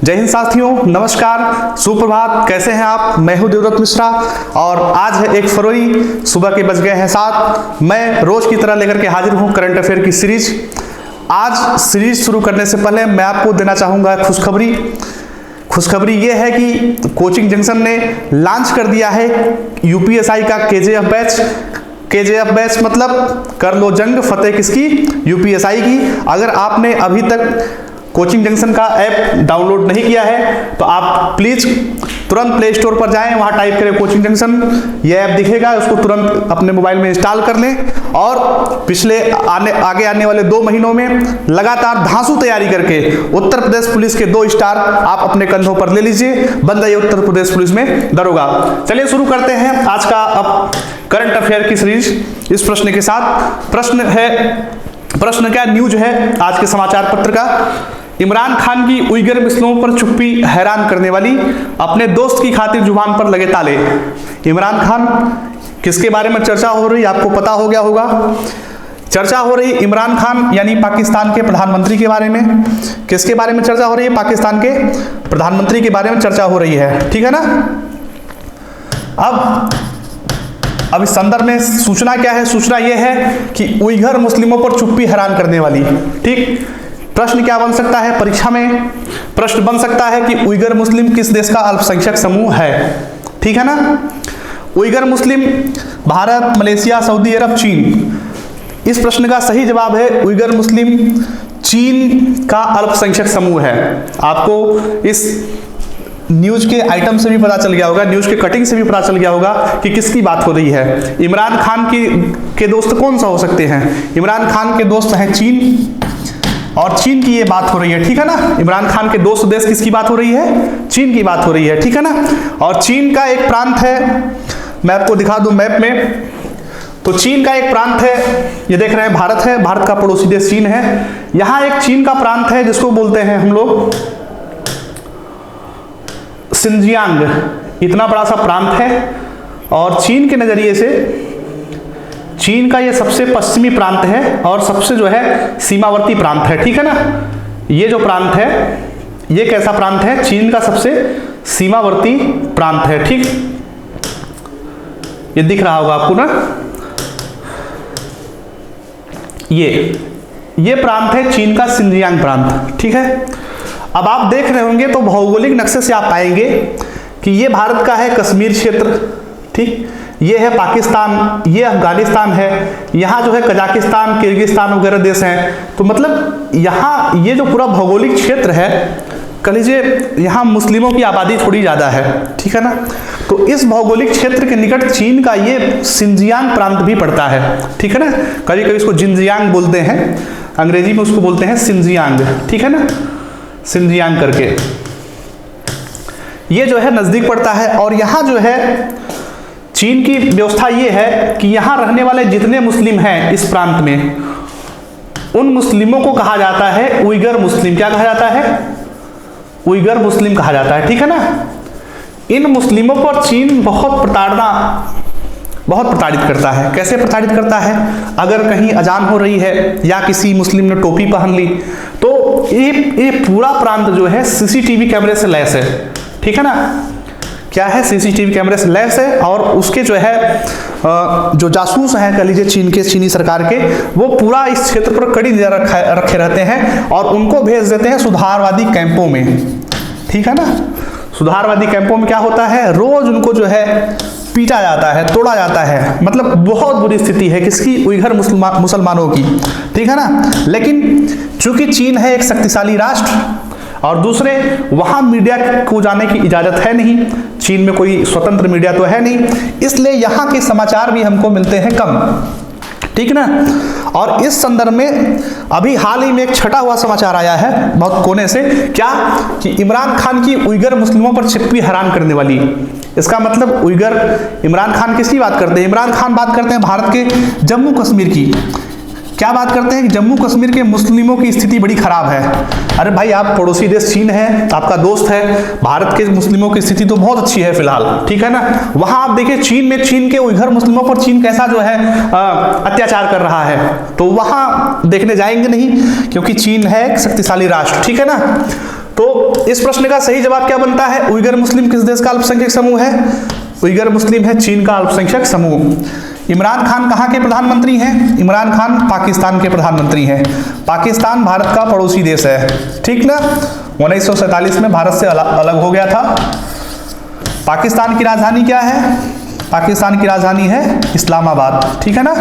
जय हिंद साथियों, नमस्कार, सुप्रभात। कैसे हैं आप? मैं हूं देवदत्त मिश्रा और आज है 1 फरवरी, सुबह के बज गए हैं 7। मैं रोज की तरह लेकर के हाजिर हूं करंट अफेयर की सीरीज। आज सीरीज शुरू करने से पहले मैं आपको देना चाहूंगा खुशखबरी। खुशखबरी ये है कि कोचिंग जंक्शन ने लॉन्च कर दिया है यूपीएसआई का केजेएफ बैच। केजेएफ बैच मतलब कर लो जंग, फतेह किसकी? यूपीएसआई की। अगर आपने अभी तक कोचिंग जंक्शन का ऐप डाउनलोड नहीं किया है तो आप प्लीज तुरंत प्ले स्टोर पर जाएं, वहां टाइप करें कोचिंग जंक्शन, ये ऐप दिखेगा, उसको तुरंत अपने मोबाइल में इंस्टॉल कर लें और पिछले आगे आने वाले 2 महीनों में लगातार धांसू तैयारी करके उत्तर प्रदेश पुलिस के 2 स्टार आप अपने कंधों पर ले लीजिए, बन जाइए उत्तर प्रदेश पुलिस में दरोगा। चलिए शुरू करते हैं आज का अब करंट अफेयर की सीरीज इस प्रश्न के साथ। प्रश्न क्या न्यूज है आज के समाचार पत्र का? इमरान खान की उइगर मुस्लिमों पर चुप्पी हैरान करने वाली, अपने दोस्त की खातिर जुबान पर लगे ताले। इमरान खान किसके बारे में चर्चा हो रही, आपको पता हो गया होगा। चर्चा हो रही इमरान खान यानी पाकिस्तान के प्रधानमंत्री के बारे में। किसके बारे में चर्चा हो रही है? पाकिस्तान के प्रधानमंत्री के बारे में चर्चा हो रही है, ठीक है ना। अब इस संदर्भ में सूचना क्या है? सूचना यह है कि उइगर मुस्लिमों पर चुप्पी हैरान करने वाली, ठीक। प्रश्न क्या बन सकता है परीक्षा में? प्रश्न बन सकता है कि उइगर मुस्लिम किस देश का अल्पसंख्यक समूह है, ठीक है ना। उइगर मुस्लिम भारत, मलेशिया, सऊदी अरब, चीन। इस प्रश्न का सही जवाब है उइगर मुस्लिम चीन का अल्पसंख्यक समूह है। आपको इस न्यूज के आइटम से भी पता चल गया होगा, न्यूज के कटिंग से भी पता चल गया होगा कि किसकी बात हो रही है। इमरान खान के दोस्त कौन सा हो सकते हैं? इमरान खान के दोस्त हैं चीन और चीन की ये बात हो रही है, ठीक है ना। इमरान खान के दोस्त देश किसकी बात हो रही है? चीन की बात हो रही है, ठीक है ना। और चीन का एक प्रांत है, मैं आपको दिखा दूं मैप में, तो चीन का एक प्रांत है, ये देख रहे हैं भारत है, भारत का पड़ोसी देश चीन है। यहां एक चीन का प्रांत है जिसको बोलते हैं हम लोग सिंजियांग। इतना बड़ा सा प्रांत है और चीन के नजरिए से चीन का ये सबसे पश्चिमी प्रांत है और सबसे जो है सीमावर्ती प्रांत है, ठीक है ना। ये जो प्रांत है ये कैसा प्रांत है? चीन का सबसे सीमावर्ती प्रांत है, ठीक। ये दिख रहा होगा आपको ना, ये प्रांत है चीन का सिंजियांग प्रांत, ठीक है। अब आप देख रहे होंगे तो भौगोलिक नक्शे से आप पाएंगे कि ये भारत का है कश्मीर क्षेत्र, ठीक। ये है पाकिस्तान, ये अफगानिस्तान है, यहाँ जो है कजाकिस्तान, किर्गिस्तान वगैरह देश हैं। तो मतलब यहाँ ये जो पूरा भौगोलिक क्षेत्र है, कह लीजिए यहाँ मुस्लिमों की आबादी थोड़ी ज़्यादा है, ठीक है ना। तो इस भौगोलिक क्षेत्र के निकट चीन का ये सिंजियांग प्रांत भी पड़ता है, ठीक है ना। कभी कभी इसको जिनजियांग बोलते हैं, अंग्रेजी में उसको बोलते हैं सिंजियांग, ठीक है ना, सिंजियांग करके। ये जो है नज़दीक पड़ता है और यहाँ जो है चीन की व्यवस्था ये है कि यहाँ रहने वाले जितने मुस्लिम हैं इस प्रांत में, उन मुस्लिमों को कहा जाता है उइगर मुस्लिम। क्या कहा जाता है? उइगर मुस्लिम कहा जाता है, ठीक है ना। इन मुस्लिमों पर चीन बहुत प्रताड़ित करता है। कैसे प्रताड़ित करता है? अगर कहीं अजान हो रही है या किसी मुस्लिम ने टोपी पहन ली तो ये पूरा प्रांत जो है सीसीटीवी कैमरे से लैस है, ठीक है ना। क्या है? सीसीटीवी कैमरे से लैस है और उसके जो है जो जासूस हैं कह लीजिए चीनी सरकार के, वो पूरा इस क्षेत्र पर कड़ी नजर रखे रहते हैं और उनको भेज देते हैं सुधारवादी कैंपों में, ठीक है ना। सुधारवादी कैंपों में क्या होता है? रोज उनको जो है पीटा जाता है, तोड़ा जाता है। मतलब बहुत बुरी स्थिति है किसकी? उइगर मुसलमानों की, ठीक है ना। लेकिन चूंकि चीन है एक शक्तिशाली राष्ट्र और दूसरे वहां मीडिया को जाने की इजाजत है नहीं, चीन में कोई स्वतंत्र मीडिया तो है नहीं, इसलिए यहाँ के समाचार भी हमको मिलते हैं कम, ठीक ना। और इस संदर्भ में अभी हाल ही में एक छटा हुआ समाचार आया है बहुत कोने से, क्या कि इमरान खान की उइगर मुस्लिमों पर चुप्पी हैरान करने वाली। इसका मतलब उइगर, इमरान खान किसकी बात करते हैं? इमरान खान बात करते हैं भारत के जम्मू कश्मीर की। क्या बात करते हैं कि जम्मू कश्मीर के मुस्लिमों की स्थिति बड़ी खराब है। अरे भाई, आप पड़ोसी देश चीन है, आपका दोस्त है, भारत के मुस्लिमों की स्थिति तो बहुत अच्छी है फिलहाल, ठीक है ना। वहां आप देखिए चीन में, चीन के उइगर मुस्लिमों पर चीन कैसा जो है अत्याचार कर रहा है, तो वहां देखने जाएंगे नहीं क्योंकि चीन है एक शक्तिशाली राष्ट्र, ठीक है ना। तो इस प्रश्न का सही जवाब क्या बनता है? उइगर मुस्लिम किस देश का अल्पसंख्यक समूह है? उइगर मुस्लिम है चीन का अल्पसंख्यक समूह। इमरान खान कहाँ के प्रधानमंत्री हैं? इमरान खान पाकिस्तान के प्रधानमंत्री हैं। पाकिस्तान भारत का पड़ोसी देश है, ठीक ना। 1947 में भारत से अलग हो गया था। पाकिस्तान की राजधानी क्या है? पाकिस्तान की राजधानी है इस्लामाबाद, ठीक है ना।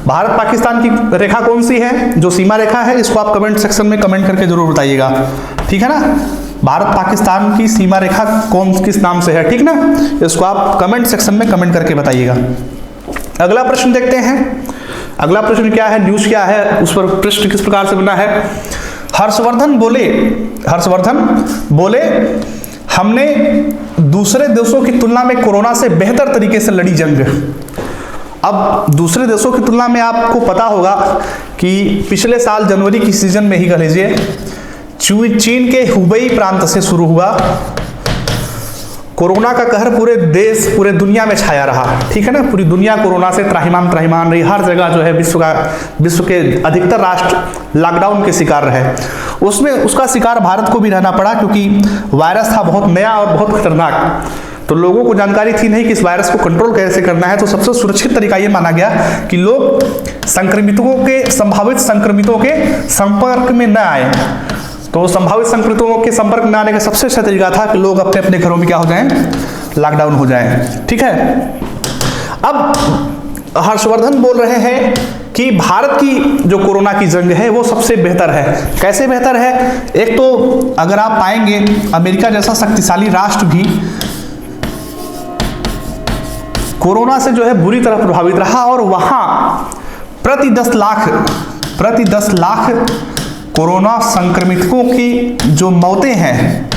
भारत पाकिस्तान की रेखा कौन सी है? जो सीमा रेखा है, इसको आप कमेंट सेक्शन में कमेंट करके जरूर बताइएगा, ठीक है ना। भारत पाकिस्तान की सीमा रेखा किस नाम से है, ठीक ना। इसको आप कमेंट सेक्शन में कमेंट करके बताइएगा। अगला प्रश्न देखते हैं। अगला प्रश्न क्या है, न्यूज क्या है, उस पर प्रश्न किस प्रकार से बना है। हर्षवर्धन बोले हमने दूसरे देशों की तुलना में कोरोना से बेहतर तरीके से लड़ी जंग। अब दूसरे देशों की तुलना में आपको पता होगा कि पिछले साल जनवरी की सीजन में ही कह लीजिए चीन के हुबेई प्रांत से शुरू हुआ कोरोना का कहर पूरे देश पूरे दुनिया में छाया रहा, ठीक है ना। पूरी दुनिया कोरोना से त्राहिमाम रही। हर जगह जो है विश्व के अधिकतर राष्ट्र लॉकडाउन के शिकार रहे। उसमें उसका शिकार भारत को भी रहना पड़ा, क्योंकि वायरस था बहुत नया और बहुत खतरनाक। तो लोगों को जानकारी थी नहीं कि इस वायरस को कंट्रोल कैसे करना है। तो सबसे सुरक्षित तरीका ये माना गया कि लोग संभावित संक्रमितों के संपर्क में न आए। तो संभावित संक्रमितों के संपर्क में आने का सबसे अच्छा तरीका था कि लोग अपने अपने घरों में क्या हो जाएं, लॉकडाउन हो जाएं, ठीक है। अब हर्षवर्धन बोल रहे हैं कि भारत की जो कोरोना की जंग है वो सबसे बेहतर है। कैसे बेहतर है? एक तो अगर आप पाएंगे अमेरिका जैसा शक्तिशाली राष्ट्र भी कोरोना से जो है बुरी तरह प्रभावित रहा, और वहां प्रति 10 लाख कोरोना संक्रमितों की जो मौतें हैं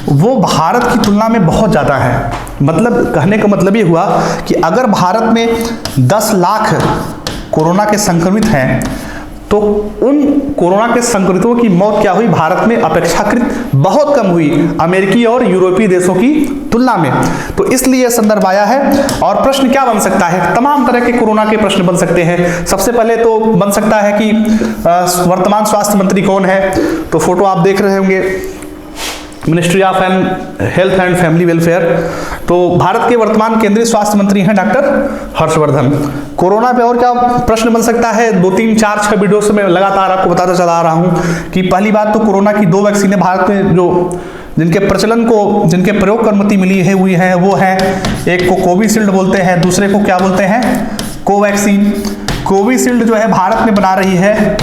वो भारत की तुलना में बहुत ज़्यादा है। मतलब कहने का मतलब ये हुआ कि अगर भारत में 10 लाख कोरोना के संक्रमित हैं तो उन कोरोना के संक्रमितों की मौत क्या हुई, भारत में अपेक्षाकृत बहुत कम हुई अमेरिकी और यूरोपीय देशों की तुलना में। तो इसलिए यह संदर्भ आया है। और प्रश्न क्या बन सकता है? तमाम तरह के कोरोना के प्रश्न बन सकते हैं। सबसे पहले तो बन सकता है कि वर्तमान स्वास्थ्य मंत्री कौन है। तो फोटो आप देख रहे होंगे, ministry of health and family welfare. तो भारत के वर्तमान केंद्रीय स्वास्थ्य मंत्री हैं डॉक्टर हर्षवर्धन। कोरोना पे और क्या प्रश्न बन सकता है? 2, 3, 4, 6 वीडियो से मैं लगातार आपको बताता चला आ रहा हूं कि पहली बात तो कोरोना की 2 वैक्सीनें भारत में जिनके प्रयोग की अनुमति मिली है वो है, एक को कोविशील्ड बोलते हैं, दूसरे को क्या बोलते हैं, कोवैक्सीन। कोविशील्ड जो है भारत में बना रही है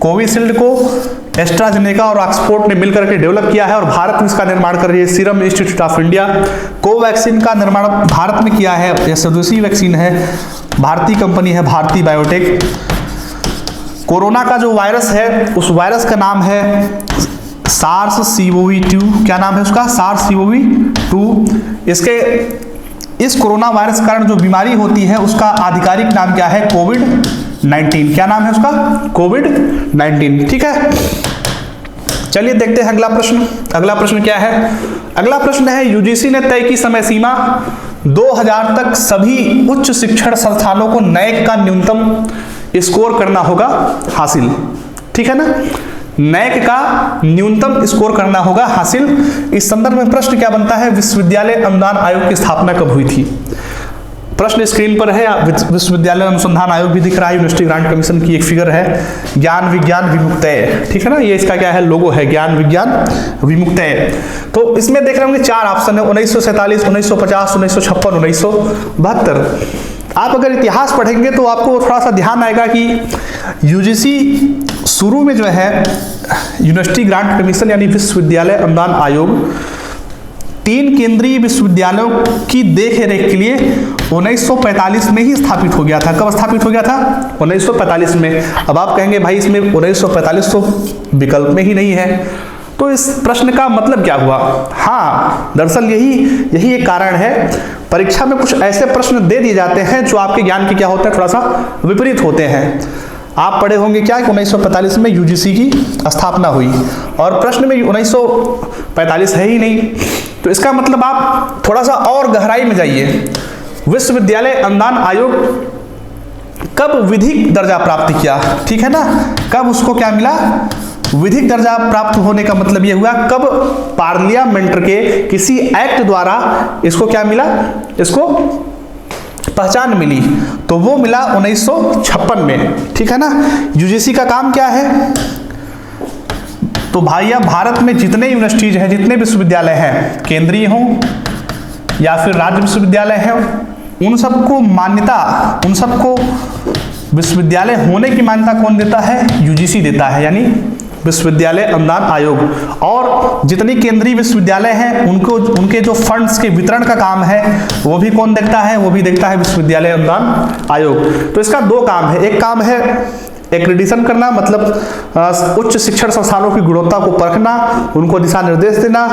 कोविशील्ड को एस्ट्राजेनेका और ऑक्सफोर्ड ने मिलकर के डेवलप किया है और भारत में इसका निर्माण कर रही है serum institute of India. Covaxin का निर्माण भारत में किया है, यह स्वदेशी वैक्सीन है, भारतीय कंपनी है भारती बायोटेक। कोरोना का जो वायरस है उस वायरस का नाम है SARS-CoV-2। क्या नाम है उसका? SARS-CoV-2। इस कोरोना वायरस के कारण जो बीमारी होती है उसका आधिकारिक नाम क्या है? कोविड-19। क्या नाम है उसका? कोविड-19, ठीक है। चलिए देखते हैं अगला प्रश्न। अगला प्रश्न क्या है? अगला प्रश्न है यूजीसी ने तय की समय सीमा 2000 तक सभी उच्च शिक्षण संस्थानों को NAAC का न्यूनतम स्कोर करना होगा हासिल, ठीक है ना। NAAC का न्यूनतम स्कोर करना होगा हासिल। इस संदर्भ में प्रश्न क्या बनता है? विश्वविद्यालय अनुदान आयोग की स्थापना कब हुई थी? प्रश्न स्क्रीन पर है, विश्वविद्यालय अनुसंधान आयोग भी दिख रहा है, यूनिवर्सिटी ग्रांट कमीशन की एक फिगर है, ज्ञान विज्ञान विमुक्तय, ठीक है ना। ये इसका क्या है? लोगो है, ज्ञान विज्ञान विमुक्तय। तो इसमें देख रहे होंगे 4 ऑप्शन है, 1947, 1950, 1956, 1972। आप अगर इतिहास पढ़ेंगे तो आपको थोड़ा सा ध्यान आएगा कि यूजीसी शुरू में जो है यूनिवर्सिटी ग्रांट कमीशन यानी विश्वविद्यालय अनुदान आयोग 3 केंद्रीय विश्वविद्यालयों की देखरेख के लिए 1945 में ही स्थापित हो गया था। कब स्थापित हो गया था? 1945 में। अब आप कहेंगे भाई इसमें 1945 तो विकल्प में ही नहीं है, तो इस प्रश्न का मतलब क्या हुआ? हाँ, दरअसल यही एक कारण है। परीक्षा में कुछ ऐसे प्रश्न दे दिए जाते हैं जो आपके ज्ञान के क्या होते हैं, थोड़ा सा विपरीत होते हैं। आप पढ़े होंगे क्या कि 1945 में यूजीसी की स्थापना हुई और प्रश्न में 1945 है ही नहीं, तो इसका मतलब आप थोड़ा सा और गहराई में जाइए। विश्वविद्यालय अनुदान आयोग कब विधिक दर्जा प्राप्त किया, ठीक है ना, कब उसको क्या मिला, विधिक दर्जा प्राप्त होने का मतलब यह हुआ कब पार्लियामेंट के किसी एक्ट द्वारा इसको क्या मिला, इसको पहचान मिली, तो वो मिला 1956 में, ठीक है ना। यूजीसी का काम क्या है, तो भाइया भारत में जितने यूनिवर्सिटीज हैं, जितने विश्वविद्यालय हैं, केंद्रीय हों या फिर राज्य विश्वविद्यालय हैं, उन सबको मान्यता, उन सबको विश्वविद्यालय होने की मान्यता कौन देता है, यूजीसी देता है, यानी विश्वविद्यालय अनुदान आयोग। और जितनी केंद्रीय विश्वविद्यालय हैं उनको, उनके जो फंड्स के वितरण का काम है वो भी कौन देखता है, वो भी देखता है विश्वविद्यालय अनुदान आयोग। तो इसका दो काम है, एक काम है एक्रेडिशन करना, मतलब उच्च शिक्षण संस्थानों की गुणवत्ता को परखना, उनको दिशा निर्देश देना,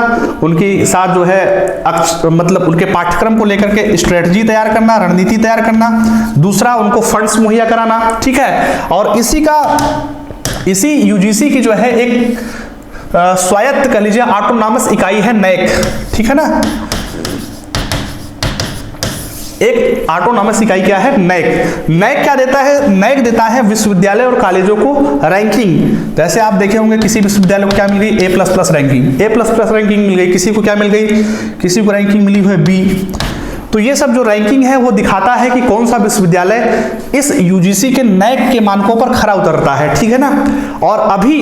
उनकी साथ जो है मतलब उनके पाठ्यक्रम को लेकर के स्ट्रेटजी तैयार करना, रणनीति तैयार करना, दूसरा उनको फंड्स मुहैया कराना, ठीक है। और इसी यूजीसी की जो है एक स्वायत्त कह लीजिए ऑटोनॉमस इकाई है नैक, ठीक है ना, एक ऑटोनॉमस इकाई क्या है, नैक। नैक क्या देता है, नैक देता है विश्वविद्यालय और कॉलेजों को रैंकिंग। जैसे आप देखे होंगे किसी विश्वविद्यालय को क्या मिल गई, A++ रैंकिंग, A++ रैंकिंग मिल गई, किसी को क्या मिल गई, किसी को रैंकिंग मिली हुई है B। तो ये सब जो रैंकिंग है वो दिखाता है कि कौन सा विश्वविद्यालय इस यूजीसी के नैक के मानकों पर खरा उतरता है, ठीक है ना। और अभी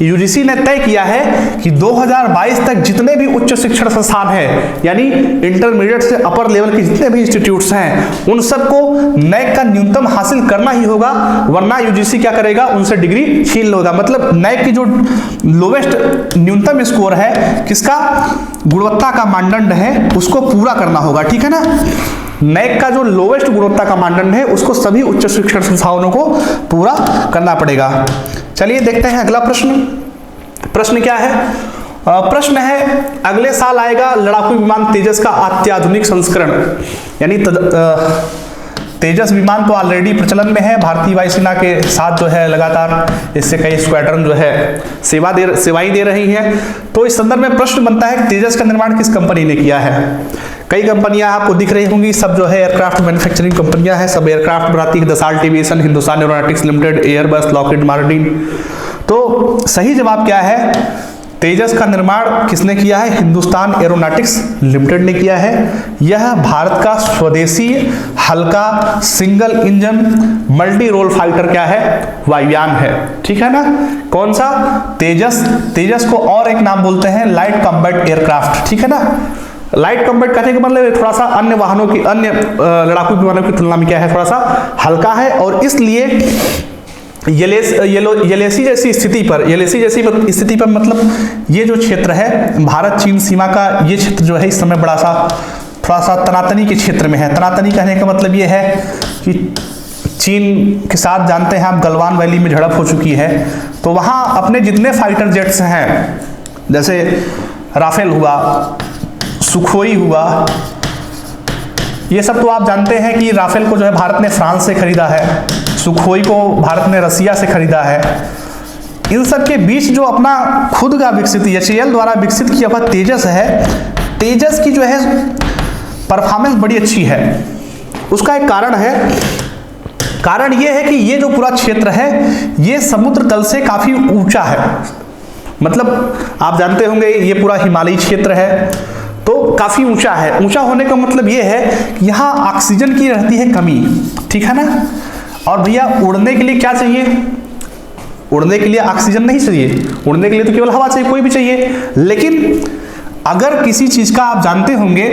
यूजीसी ने तय किया है कि 2022 तक जितने भी उच्च शिक्षण संस्थान हैं, यानी इंटरमीडिएट से अपर लेवल के जितने भी इंस्टीट्यूट्स हैं, उन सबको नैक का न्यूनतम हासिल करना ही होगा, वरना यूजीसी क्या करेगा, उनसे डिग्री छीन लेगा। मतलब नैक की जो लोवेस्ट न्यूनतम स्कोर है किसका, गुणवत्ता का मानदंड है, उसको पूरा करना होगा, ठीक है ना। नैक का जो लोवेस्ट गुणवत्ता का मानदंड है उसको सभी उच्च शिक्षण संस्थानों को पूरा करना पड़ेगा। चलिए देखते हैं अगला प्रश्न। प्रश्न क्या है, प्रश्न है अगले साल आएगा लड़ाकू विमान तेजस का अत्याधुनिक संस्करण, यानी तेजस विमान तो ऑलरेडी प्रचलन में है, भारतीय वायुसेना के साथ जो है लगातार इससे कई स्क्वाड्रन जो है सेवाएं दे रही हैं। तो इस संदर्भ में प्रश्न बनता है तेजस का निर्माण किस कंपनी ने किया है। कई कंपनियां आपको दिख रही होंगी, सब जो है एयरक्राफ्ट मैन्युफैक्चरिंग कंपनियां हैं, सब एयरक्राफ्ट बनाती है, Dassault aviation, Hindustan aeronautics limited, Airbus, Lockheed Martin. तो सही जवाब क्या है, तेजस का निर्माण किसने किया है, हिंदुस्तान एरोनॉटिक्स लिमिटेड ने किया है। यह भारत का स्वदेशी हल्का single engine multi role fighter क्या है, वायुयान है, ठीक है ना। कौन सा, तेजस। तेजस को और एक नाम बोलते हैं लाइट कॉम्बैट एयरक्राफ्ट, ठीक है ना। लाइट कॉम्बैट कहने का मतलब थोड़ा सा अन्य वाहनों की, अन्य लड़ाकू विमानों की तुलना में क्या है, थोड़ा सा हल्का है, और इसलिए येलेसी जैसी स्थिति पर मतलब ये जो क्षेत्र है भारत चीन सीमा का, ये क्षेत्र जो है इस समय बड़ा सा थोड़ा सा तनातनी के क्षेत्र में है। तनातनी कहने का मतलब ये है कि चीन के साथ जानते हैं आप गलवान वैली में झड़प हो चुकी है, तो वहाँ अपने जितने फाइटर जेट्स हैं, जैसे राफेल हुआ, सुखोई हुआ, ये सब तो आप जानते हैं कि राफेल को जो है भारत ने फ्रांस से खरीदा है, सुखोई को भारत ने रसिया से खरीदा है। इन सब के बीच जो अपना खुद का विकसित HAL द्वारा विकसित किया हुआ तेजस है, तेजस की जो है परफॉर्मेंस बड़ी अच्छी है। उसका एक कारण है, कारण ये है कि ये जो पूरा क्षेत्र है ये समुद्र तल से काफी ऊंचा है। मतलब आप जानते होंगे ये पूरा हिमालयी क्षेत्र है, तो काफी ऊंचा है। ऊंचा होने का मतलब ये है कि यहाँ ऑक्सीजन की रहती है कमी, ठीक है ना। और भैया उड़ने के लिए क्या चाहिए, उड़ने के लिए ऑक्सीजन नहीं चाहिए, उड़ने के लिए तो केवल हवा चाहिए, कोई भी चाहिए। लेकिन अगर किसी चीज का आप जानते होंगे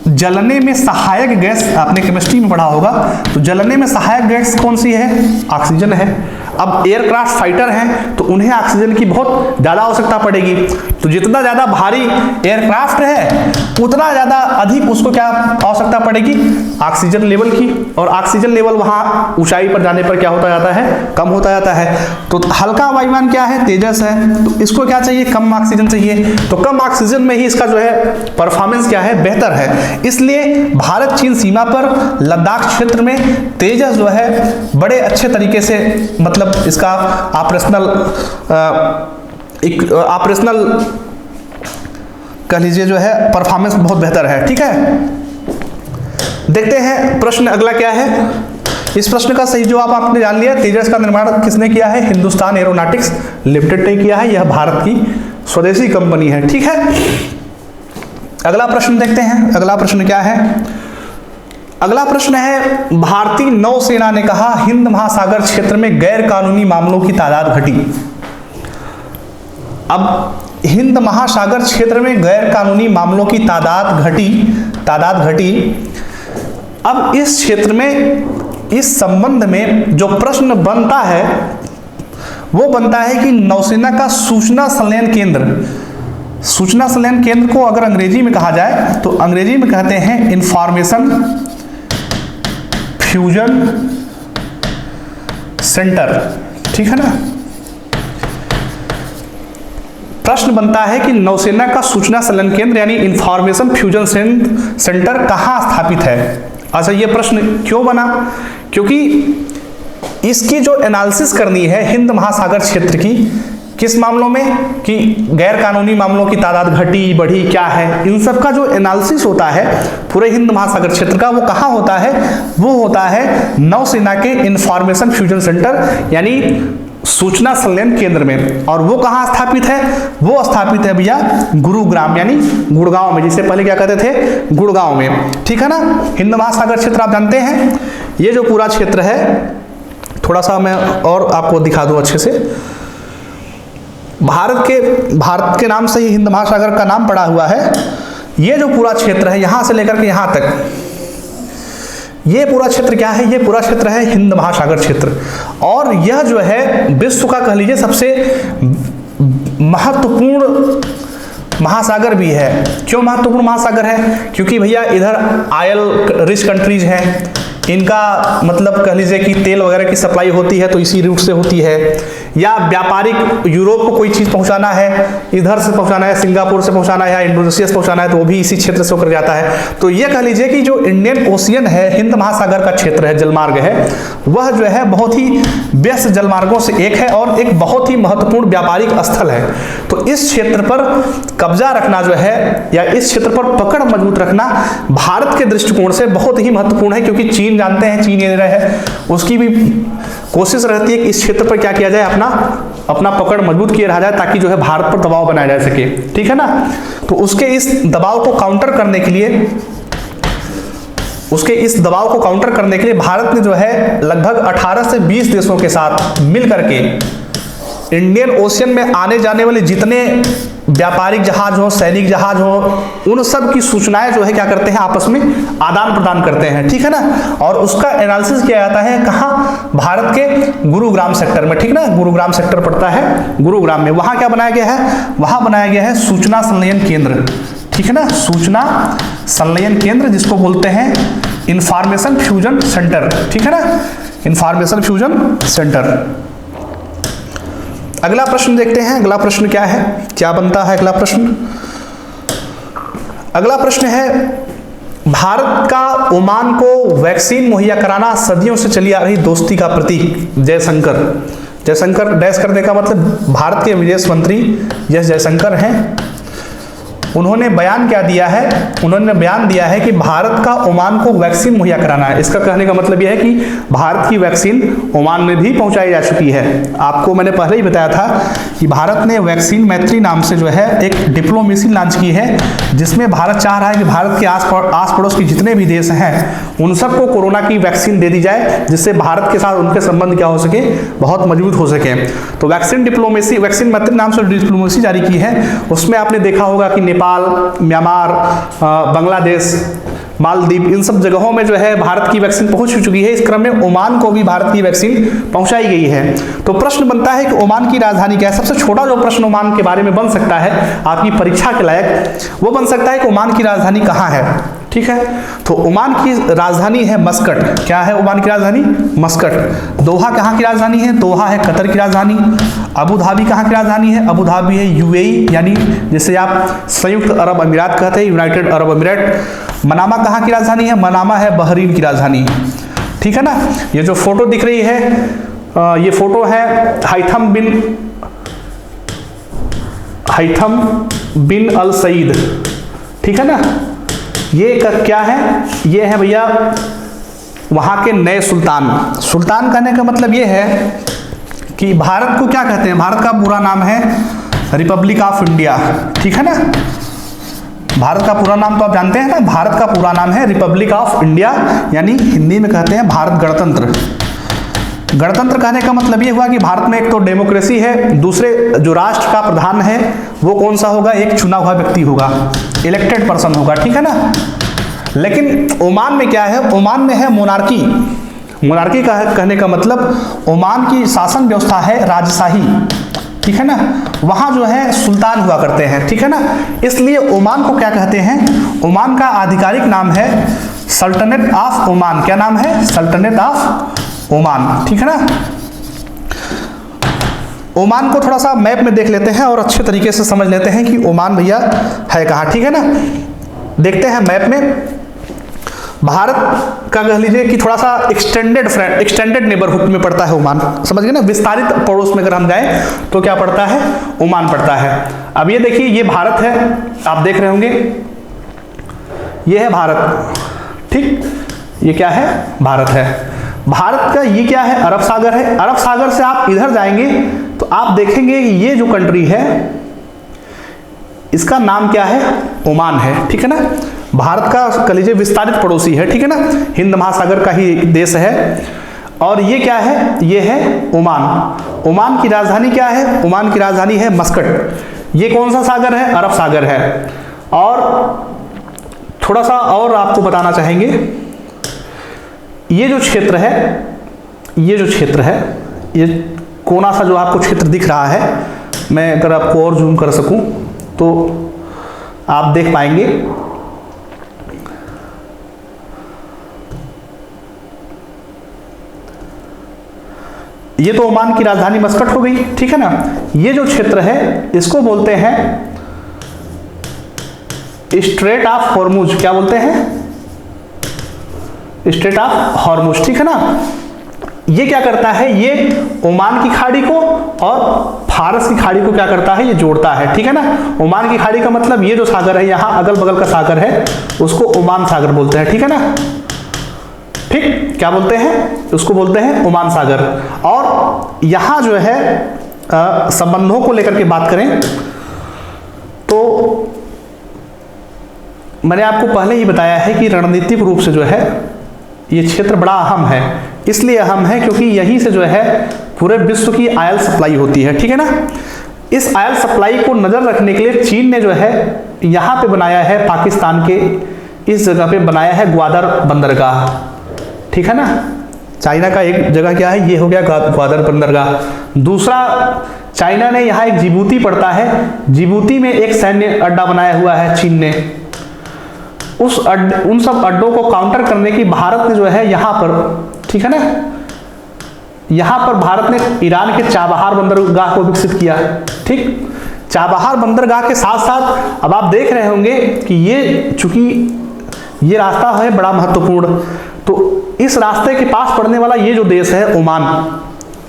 जलने में सहायक गैस, आपने केमिस्ट्री में पढ़ा होगा, तो जलने में सहायक गैस कौन सी है, ऑक्सीजन है। अब एयरक्राफ्ट फाइटर हैं तो उन्हें ऑक्सीजन की बहुत ज़्यादा आवश्यकता पड़ेगी, तो जितना ज़्यादा भारी एयरक्राफ्ट है उतना ज़्यादा अधिक उसको क्या आवश्यकता पड़ेगी, ऑक्सीजन लेवल की। और ऑक्सीजन लेवल वहाँ ऊंचाई पर जाने पर क्या होता जाता है, कम होता जाता है। तो हल्का वायुयान क्या है, तेजस है, तो इसको क्या चाहिए, कम ऑक्सीजन चाहिए। तो कम ऑक्सीजन में ही इसका जो है परफॉर्मेंस क्या है, बेहतर है। इसलिए भारत चीन सीमा पर लद्दाख क्षेत्र में तेजस जो है बड़े अच्छे तरीके से, मतलब इसका ऑपरेशनल कह लीजिए जो है परफॉर्मेंस बहुत बेहतर है, ठीक है। देखते हैं प्रश्न अगला क्या है, इस प्रश्न का सही जवाब आपने जान लिया। तेजस का निर्माण किसने किया है? हिंदुस्तान एरोनॉटिक्स लिमिटेड ने किया है। यह भारत की स्वदेशी कंपनी है। ठीक है, अगला प्रश्न देखते हैं। अगला प्रश्न क्या है? अगला प्रश्न है, भारतीय नौसेना ने कहा हिंद महासागर क्षेत्र में गैर कानूनी मामलों की तादाद घटी। अब हिंद महासागर क्षेत्र में गैर कानूनी मामलों की तादाद घटी। अब इस क्षेत्र में, इस संबंध में जो प्रश्न बनता है वो बनता है कि नौसेना का सूचना संलयन केंद्र को अगर अंग्रेजी में कहा जाए तो अंग्रेजी में कहते हैं इंफॉर्मेशन फ्यूजन सेंटर। ठीक है ना। प्रश्न बनता है कि नौसेना का सूचना संलयन केंद्र यानी इंफॉर्मेशन फ्यूजन सेंटर कहां स्थापित है। अच्छा, ये प्रश्न क्यों बना? क्योंकि इसकी जो एनालिसिस करनी है हिंद महासागर क्षेत्र की, किस मामलों में कि गैर कानूनी मामलों की तादाद घटी बढ़ी क्या है, इन सब का जो एनालिसिस होता है पूरे हिंद महासागर क्षेत्र का, वो कहाँ होता है? वो होता है नौसेना के इंफॉर्मेशन फ्यूजन सेंटर यानी सूचना संलयन केंद्र में। और वो कहाँ स्थापित है? वो स्थापित है भैया गुरुग्राम यानी गुड़गांव में, जिसे पहले क्या कहते थे? गुड़गांव में। ठीक है ना। हिंद महासागर क्षेत्र आप जानते हैं, ये जो पूरा क्षेत्र है, थोड़ा सा मैं और आपको दिखा दूं अच्छे से। भारत के नाम से ही हिंद महासागर का नाम पड़ा हुआ है। ये जो पूरा क्षेत्र है यहां से लेकर के यहां तक, ये पूरा क्षेत्र क्या है? ये पूरा क्षेत्र है हिंद महासागर क्षेत्र। और यह जो है विश्व का कह लीजिए सबसे महत्वपूर्ण महासागर भी है। क्यों महत्वपूर्ण महासागर है? क्योंकि भैया इधर ऑयल रिच कंट्रीज हैं, इनका मतलब कह लीजिए कि तेल वगैरह की सप्लाई होती है तो इसी रूट से होती है, या व्यापारिक यूरोप को कोई चीज पहुंचाना है, इधर से पहुंचाना है, सिंगापुर से पहुंचाना है या इंडोनेशिया से पहुंचाना है तो वो भी इसी क्षेत्र से होकर जाता है। तो ये कह लीजिए कि जो इंडियन ओशियन है, हिंद महासागर का क्षेत्र है, जलमार्ग है, वह जो है बहुत ही व्यस्त जलमार्गों से एक है और एक बहुत ही महत्वपूर्ण व्यापारिक स्थल है। तो इस क्षेत्र पर कब्जा रखना जो है या इस क्षेत्र पर पकड़ मजबूत रखना भारत के दृष्टिकोण से बहुत ही महत्वपूर्ण है, क्योंकि चीन जानते हैं, चीन ये रहे उसकी भी कोशिश रहती है कि इस क्षेत्र पर क्या किया जाए, अपना पकड़ मजबूत किया रहा जाए ताकि जो है भारत पर दबाव बनाया जा सके। ठीक है ना। तो उसके इस दबाव को काउंटर करने के लिए भारत ने जो है लगभग 18 से 20 देशों के साथ मिलकर के इंडियन ओशियन में आने जाने वाले जितने व्यापारिक जहाज हो, सैनिक जहाज हो, उन सब की सूचनाएं जो है क्या करते हैं, आपस में आदान प्रदान करते हैं। ठीक है ना। और उसका एनालिसिस किया जाता है कहाँ? भारत के गुरुग्राम सेक्टर में। ठीक ना। गुरुग्राम सेक्टर पड़ता है गुरुग्राम में। वहां क्या बनाया गया है? वहां बनाया गया है सूचना संलयन केंद्र। ठीक है ना। सूचना संलयन केंद्र जिसको बोलते हैं इंफॉर्मेशन फ्यूजन सेंटर। ठीक है ना। Information fusion centre. अगला प्रश्न देखते हैं। अगला प्रश्न क्या है, क्या बनता है अगला प्रश्न? अगला प्रश्न है, भारत का ओमान को वैक्सीन मुहैया कराना सदियों से चली आ रही दोस्ती का प्रतीक। जयशंकर डैश करने का मतलब भारत के विदेश मंत्री एस जयशंकर हैं। उन्होंने बयान क्या दिया है? उन्होंने बयान दिया है कि भारत का ओमान को वैक्सीन मुहैया कराना है। इसका कहने का मतलब यह है कि भारत की वैक्सीन ओमान में भी पहुंचाई जा चुकी है। आपको मैंने पहले ही बताया था कि भारत ने वैक्सीन मैत्री नाम से जो है एक डिप्लोमेसी लॉन्च की है, जिसमें भारत चाह रहा है कि भारत के आस पड़ोस के जितने भी देश हैं उन सबको कोरोना की वैक्सीन दे दी जाए, जिससे भारत के साथ उनके संबंध क्या हो सके, बहुत मजबूत हो सके। तो वैक्सीन मैत्री नाम से डिप्लोमेसी जारी की है। उसमें आपने देखा होगा कि नेपाल, म्यांमार, बांग्लादेश, मालदीव, इन सब जगहों में जो है भारत की वैक्सीन पहुंच चुकी है। इस क्रम में ओमान को भी भारत की वैक्सीन पहुंचाई गई है। तो प्रश्न बनता है कि ओमान की राजधानी क्या है? सबसे छोटा जो प्रश्न ओमान के बारे में बन सकता है आपकी परीक्षा के लायक, वो बन सकता है कि ओमान की राजधानी कहाँ है। ठीक है। तो ओमान की राजधानी है मस्कट। क्या है ओमान की राजधानी? मस्कट। दोहा कहाँ की राजधानी है? दोहा है कतर की राजधानी। अबू धाबी कहाँ की राजधानी है? अबू धाबी है यूएई यानी जिसे आप संयुक्त अरब अमीरात कहते हैं, यूनाइटेड अरब अमीरात। मनामा कहाँ की राजधानी है? मनामा है बहरीन की राजधानी। ठीक है ना। ये जो फोटो दिख रही है, ये फोटो है हैथम बिन अल सईद। ठीक है ना। ये क्या है? ये है भैया वहाँ के नए सुल्तान। सुल्तान कहने का मतलब ये है कि भारत को क्या कहते हैं, भारत का पूरा नाम है रिपब्लिक ऑफ इंडिया, ठीक है ना। भारत का पूरा नाम तो आप जानते हैं ना, भारत का पूरा नाम है रिपब्लिक ऑफ इंडिया, यानी हिंदी में कहते हैं भारत गणतंत्र। गणतंत्र कहने का मतलब ये हुआ कि भारत में एक तो डेमोक्रेसी है, दूसरे जो राष्ट्र का प्रधान है वो कौन सा होगा, एक चुना हुआ व्यक्ति होगा, इलेक्टेड पर्सन होगा, ठीक है ना। लेकिन ओमान में क्या है, ओमान में है मोनार्की। मोनार्की का कहने का मतलब ओमान की शासन व्यवस्था है राजशाही, ठीक है ना। वहाँ जो है सुल्तान हुआ करते हैं, ठीक है ना। इसलिए ओमान को क्या कहते हैं, ओमान का आधिकारिक नाम है सल्तनत ऑफ ओमान। क्या नाम है, सल्तनत ऑफ ओमान, ठीक है ना। ओमान को थोड़ा सा मैप में देख लेते हैं और अच्छे तरीके से समझ लेते हैं कि ओमान भैया है कहाँ, ठीक है ना। देखते हैं मैप में, भारत का कह लीजिए कि थोड़ा सा एक्सटेंडेड नेबरहुड में पड़ता है ओमान, समझ गए ना। विस्तारित पड़ोस में अगर हम जाएं तो क्या पड़ता है, ओमान पड़ता है। अब ये देखिए, ये भारत है, आप देख रहे होंगे, ये है भारत, ठीक, ये क्या है, भारत है। भारत का ये क्या है, अरब सागर है। अरब सागर से आप इधर जाएंगे तो आप देखेंगे कि ये जो कंट्री है इसका नाम क्या है, ओमान है, ठीक है ना। भारत का कह लीजिए विस्तारित पड़ोसी है, ठीक है ना, हिंद महासागर का ही देश है। और ये क्या है, ये है ओमान। ओमान की राजधानी क्या है, ओमान की राजधानी है मस्कट। ये कौन सा सागर है, अरब सागर है। और थोड़ा सा और आपको बताना चाहेंगे, ये जो क्षेत्र है, ये जो क्षेत्र है, ये कोना सा जो आपको क्षेत्र दिख रहा है, मैं अगर आपको और जूम कर सकूं तो आप देख पाएंगे, ये तो ओमान की राजधानी मस्कट हो गई, ठीक है ना। ये जो क्षेत्र है इसको बोलते हैं स्ट्रेट ऑफ हॉर्मुज। क्या बोलते हैं, स्ट्रेट ऑफ हॉर्मुज, ठीक है ना। ये क्या करता है, ये ओमान की खाड़ी को और फारस की खाड़ी को क्या करता है, ये जोड़ता है, ठीक है ना। ओमान की खाड़ी का मतलब ये जो सागर है, यहाँ अगल बगल का सागर है, उसको ओमान सागर बोलते हैं, ठीक है ना। ठीक, क्या बोलते हैं, उसको बोलते हैं ओमान सागर। और यहां जो है संबंधों को लेकर के बात करें तो मैंने आपको पहले ही बताया है कि रणनीतिक रूप से जो है ये क्षेत्र बड़ा अहम है। इसलिए अहम है क्योंकि यहीं से जो है पूरे विश्व की ऑयल सप्लाई होती है, ठीक है ना। इस ऑयल सप्लाई को नजर रखने के लिए चीन ने जो है यहां पे बनाया है, पाकिस्तान के इस जगह पे बनाया है ग्वादर बंदरगाह, ठीक है ना। चाइना का एक जगह क्या है, ये हो गया ग्वादर बंदरगाह। दूसरा, चाइना ने यहाँ एक जिबूती पड़ता है, जिबूती में एक सैन्य अड्डा बनाया हुआ है चीन ने। उन सब अड्डों को काउंटर करने की भारत ने जो है यहाँ पर, ठीक है ना, यहाँ पर भारत ने ईरान के चाबहार बंदरगाह को विकसित किया, ठीक। चाबहार बंदरगाह के साथ साथ अब आप देख रहे होंगे कि ये चूंकि ये रास्ता है बड़ा महत्वपूर्ण, तो इस रास्ते के पास पड़ने वाला ये जो देश है ओमान,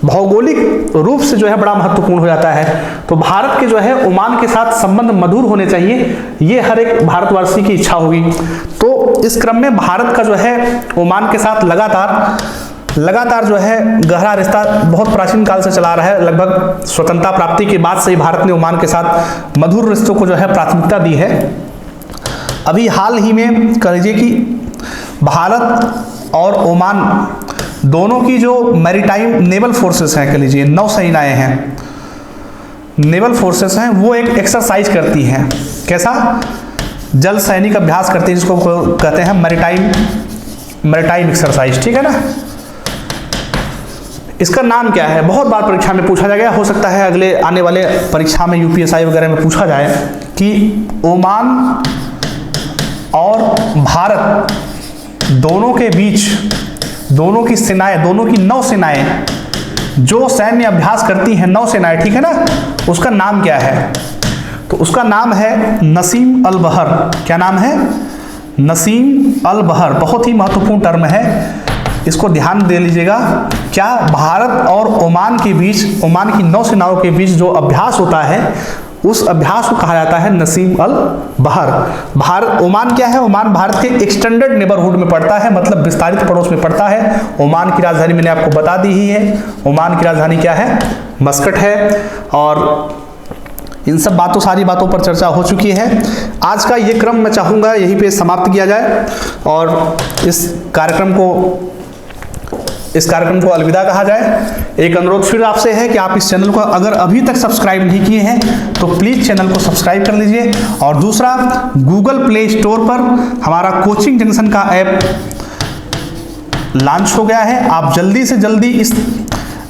भौगोलिक रूप से जो है बड़ा महत्वपूर्ण हो जाता है। तो भारत के जो है ओमान के साथ संबंध मधुर होने चाहिए, ये हर एक भारतवासी की इच्छा होगी। तो इस क्रम में भारत का जो है ओमान के साथ लगातार जो है गहरा रिश्ता बहुत प्राचीन काल से चला रहा है। लगभग स्वतंत्रता प्राप्ति के बाद से ही भारत ने ओमान के साथ मधुर रिश्तों को जो है प्राथमिकता दी है। अभी हाल ही में कह लीजिए कि भारत और ओमान दोनों की जो मैरीटाइम नेवल फोर्सेस हैं, कह लीजिए नौसेनाएं हैं, नेवल फोर्सेस हैं, वो एक एक्सरसाइज करती हैं। कैसा, जल सैनिक अभ्यास करती है, जिसको कहते हैं मैरीटाइम एक्सरसाइज, ठीक है ना। इसका नाम क्या है, बहुत बार परीक्षा में पूछा जाएगा, हो सकता है अगले आने वाले परीक्षा में यूपीएसआई वगैरह में पूछा जाए कि ओमान और भारत दोनों के बीच, दोनों की सेनाएं, दोनों की नौसेनाएं जो सैन्य अभ्यास करती हैं, नौसेनाएं, ठीक है ना, उसका नाम क्या है। तो उसका नाम है नसीम अल बहर। क्या नाम है, नसीम अल बहर। बहुत ही महत्वपूर्ण टर्म है, इसको ध्यान दे लीजिएगा। क्या भारत और ओमान के बीच, ओमान की नौसेनाओं के बीच जो अभ्यास होता है उस अभ्यास को कहा जाता है नसीम अल बहर। भारत, ओमान क्या है? ओमान भारत के एक्सटेंडेड नेबरहुड में पड़ता है, मतलब विस्तारित पड़ोस में पड़ता है। ओमान की राजधानी मैंने आपको बता दी ही है, ओमान की राजधानी क्या है? मस्कट है। और इन सब बातों, सारी बातों पर चर्चा हो चुकी है। आज का ये क्रम मैं चाहूँगा यहीं पे समाप्त किया जाए और इस कार्यक्रम को अलविदा कहा जाए। एक अनुरोध फिर आपसे है कि आप इस चैनल को अगर अभी तक सब्सक्राइब नहीं किए हैं तो प्लीज़ चैनल को सब्सक्राइब कर लीजिए। और दूसरा, गूगल प्ले स्टोर पर हमारा कोचिंग जंक्शन का ऐप लॉन्च हो गया है। आप जल्दी से जल्दी इस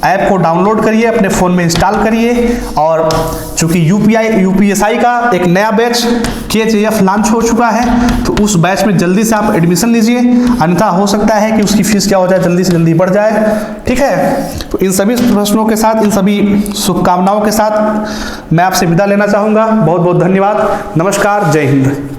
ऐप को डाउनलोड करिए, अपने फ़ोन में इंस्टॉल करिए। और चूंकि यूपीएसआई का एक नया बैच KJF लॉन्च हो चुका है, तो उस बैच में जल्दी से आप एडमिशन लीजिए, अन्यथा हो सकता है कि उसकी फीस क्या हो जाए, जल्दी से जल्दी बढ़ जाए। ठीक है, तो इन सभी प्रश्नों के साथ, इन सभी शुभकामनाओं के साथ मैं आपसे विदा लेना चाहूँगा। बहुत बहुत धन्यवाद। नमस्कार, जय हिंद।